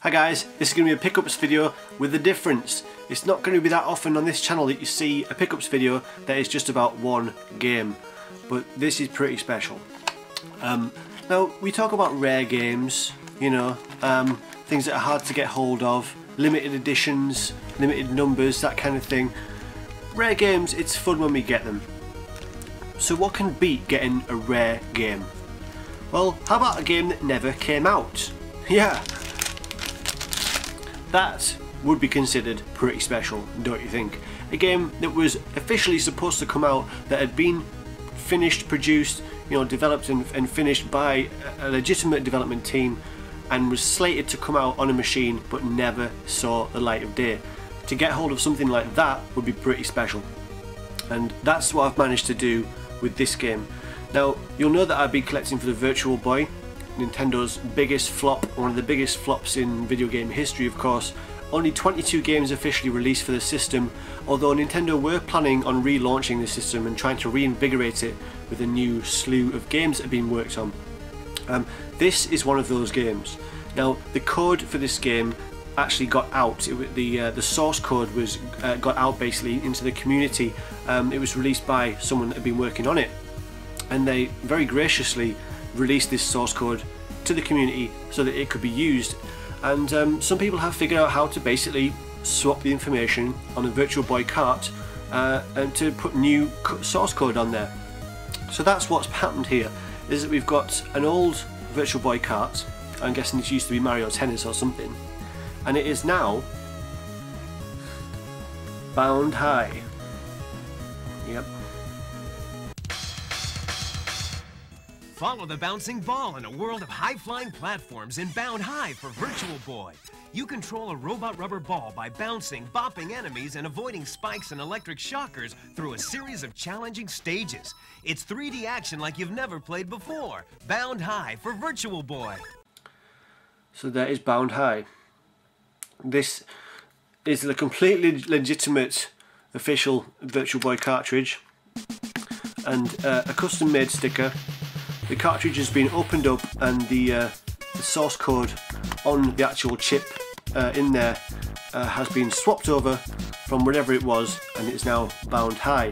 Hi guys, this is going to be a pickups video with a difference. It's not going to be that often on this channel that you see a pickups video that is just about one game, but this is pretty special. Now we talk about rare games, you know, things that are hard to get hold of, limited editions, limited numbers, that kind of thing. Rare games, it's fun when we get them. So what can beat getting a rare game? Well, how about a game that never came out? Yeah. That would be considered pretty special, don't you think? A game that was officially supposed to come out, that had been finished, produced, you know, developed and finished by a legitimate development team, and was slated to come out on a machine but never saw the light of day. To get hold of something like that would be pretty special, and that's what I've managed to do with this game. Now, you'll know that I've been collecting for the Virtual Boy, Nintendo's biggest flop, one of the biggest flops in video game history, of course. Only 22 games officially released for the system, although Nintendo were planning on relaunching the system and trying to reinvigorate it with a new slew of games that have been worked on. This is one of those games. Now, the code for this game actually got out. The source code was got out basically into the community. It was released by someone that had been working on it, and they very graciously released this source code to the community so that it could be used. And some people have figured out how to basically swap the information on a Virtual Boy cart and to put new source code on there. So that's what's happened here, is that we've got an old Virtual Boy cart. I'm guessing this used to be Mario Tennis or something, and it is now bound high. Yep. Follow the bouncing ball in a world of high-flying platforms in Bound High for Virtual Boy. You control a robot rubber ball by bouncing, bopping enemies, and avoiding spikes and electric shockers through a series of challenging stages. It's 3D action like you've never played before. Bound High for Virtual Boy. So there is Bound High. This is the completely legitimate official Virtual Boy cartridge and a custom-made sticker. The cartridge has been opened up, and the source code on the actual chip in there has been swapped over from whatever it was, and it is now Bound High,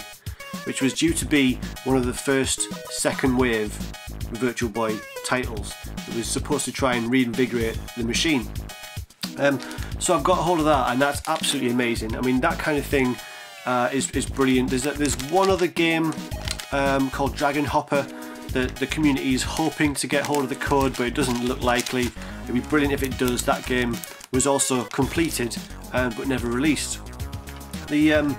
which was due to be one of the first second wave Virtual Boy titles. It was supposed to try and reinvigorate the machine. So I've got a hold of that, and that's absolutely amazing. I mean, that kind of thing is brilliant. There's one other game called Dragon Hopper that the community is hoping to get hold of the code, but it doesn't look likely. It'd be brilliant if it does. That game was also completed but never released. The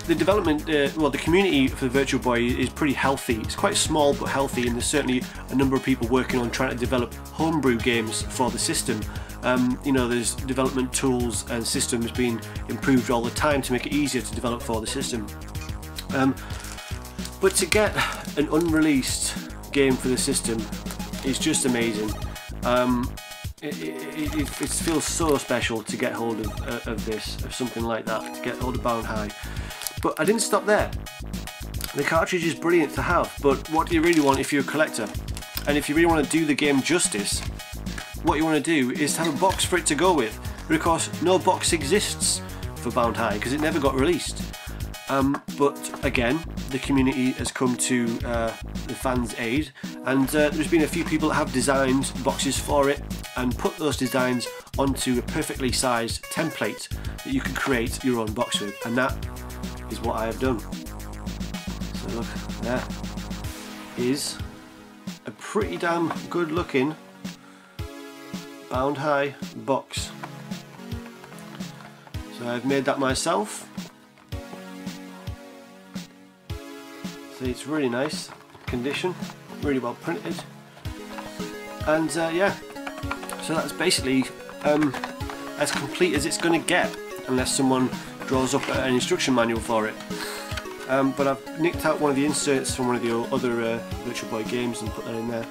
development, well, the community for the Virtual Boy is pretty healthy. It's quite small but healthy, and there's certainly a number of people working on trying to develop homebrew games for the system. You know, there's development tools and systems being improved all the time to make it easier to develop for the system. But to get an unreleased game for the system is just amazing. It feels so special to get hold of something like that, to get hold of Bound High. But I didn't stop there. The cartridge is brilliant to have, but what do you really want if you're a collector? And if you really want to do the game justice, what you want to do is have a box for it to go with. But of course, no box exists for Bound High because it never got released. But again, the community has come to the fans' aid, and there's been a few people that have designed boxes for it and put those designs onto a perfectly sized template that you can create your own box with, and that is what I have done. So look, there is a pretty damn good looking Bound High box. So I've made that myself. It's really nice condition, really well printed, and yeah, so that's basically as complete as it's going to get, unless someone draws up an instruction manual for it. But I've nicked out one of the inserts from one of the other Virtual Boy games and put that in there,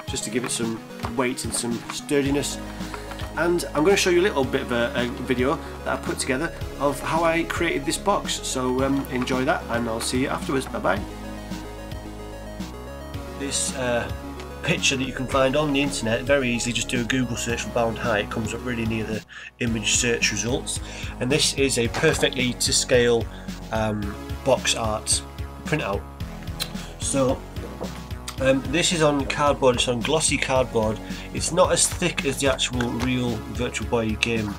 just to give it some weight and some sturdiness. And I'm going to show you a little bit of a video that I put together of how I created this box, so enjoy that, and I'll see you afterwards. Bye bye. This picture that you can find on the internet very easily. Just do a Google search for bound high, it comes up really near the image search results. And this is a perfectly to scale box art printout. So this is on cardboard, it's on glossy cardboard. It's not as thick as the actual real Virtual Boy game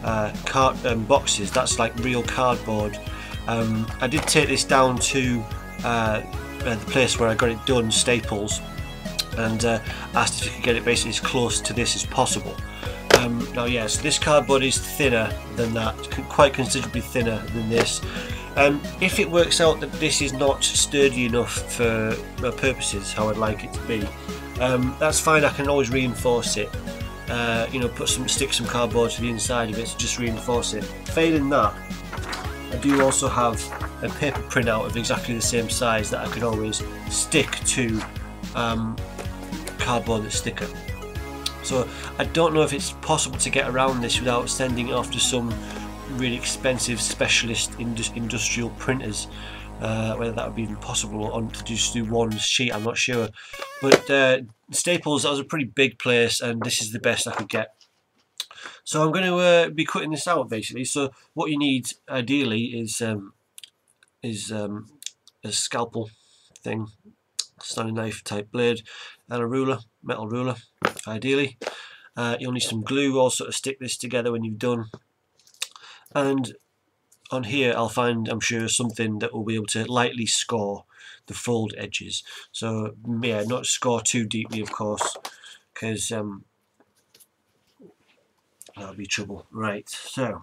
boxes. That's like real cardboard. I did take this down to the place where I got it done, Staples, and asked if you could get it basically as close to this as possible. Now yes, this cardboard is thinner than that, quite considerably thinner than this. If it works out that this is not sturdy enough for my purposes, how I'd like it to be, that's fine. I can always reinforce it. You know, stick some cardboard to the inside of it to just reinforce it. Failing that, I do also have a paper printout of exactly the same size that I can always stick to cardboard that's thicker. So I don't know if it's possible to get around this without sending it off to some really expensive specialist industrial printers. Whether that would be even possible or to just do one sheet, I'm not sure. But Staples, that was a pretty big place, and this is the best I could get. So I'm going to be cutting this out basically. So what you need ideally is a scalpel thing, Stanley knife type blade, and a ruler, metal ruler ideally. You'll need some glue also to stick this together when you've done. And on here I'll find, I'm sure, something that will be able to lightly score the fold edges. So yeah, not score too deeply of course, because that'll be trouble. Right, so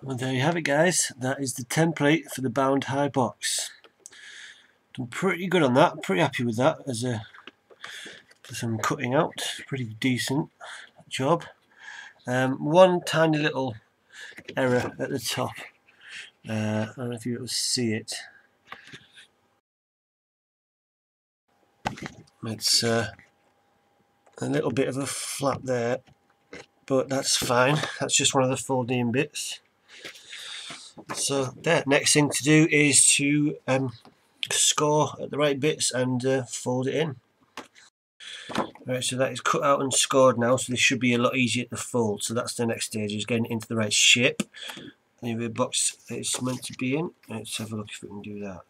well, there you have it guys, that is the template for the bound high box. Done pretty good on that, pretty happy with that as some cutting out, pretty decent job. One tiny little error at the top, I don't know if you'll see it. It's a little bit of a flap there, but that's fine, that's just one of the folding bits. So there, next thing to do is to score at the right bits and fold it in. Right, so that is cut out and scored now, so this should be a lot easier to fold. So that's the next stage, is getting it into the right shape. Maybe a box that it's meant to be in. Let's have a look if we can do that.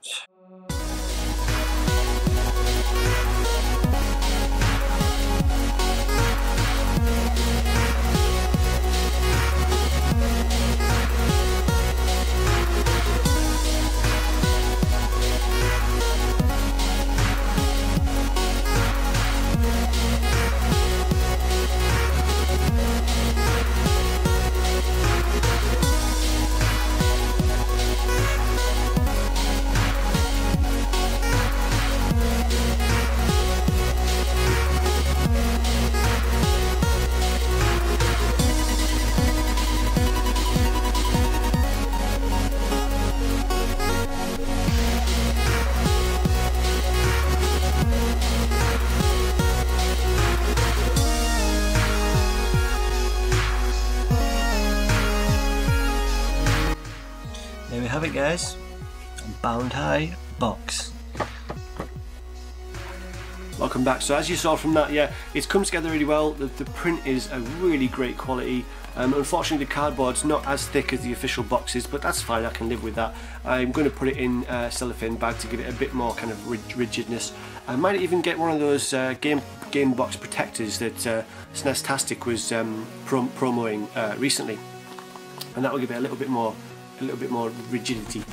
there we have it, guys. Bound High box. Welcome back. So as you saw from that, yeah, it's come together really well. The print is a really great quality. Unfortunately, the cardboard's not as thick as the official boxes, but that's fine. I can live with that. I'm going to put it in a cellophane bag to give it a bit more kind of rigidness. I might even get one of those game box protectors that SNEStastic was promoting recently, and that will give it a little bit more rigidity.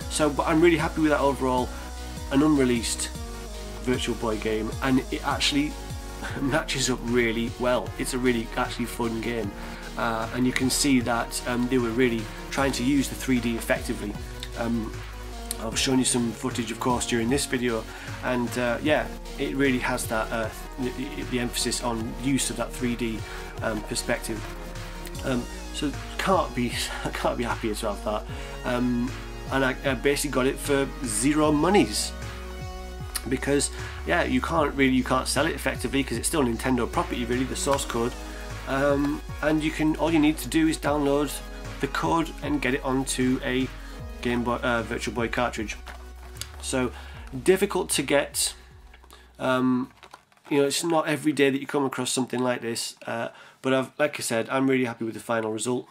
So, but I'm really happy with that overall. An unreleased Virtual Boy game, and it actually matches up really well. It's a really actually fun game, and you can see that they were really trying to use the 3D effectively. I was showing you some footage, of course, during this video, and yeah, it really has that the emphasis on use of that 3D perspective. So can't be happier to have that, and I basically got it for 0 monies. Because yeah, you can't sell it effectively because it's still Nintendo property, really, the source code, and all you need to do is download the code and get it onto a Game Boy Virtual Boy cartridge. So difficult to get. You know, it's not every day that you come across something like this, but like I said, I'm really happy with the final result,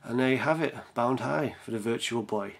and there you have it, Bound High for the Virtual Boy.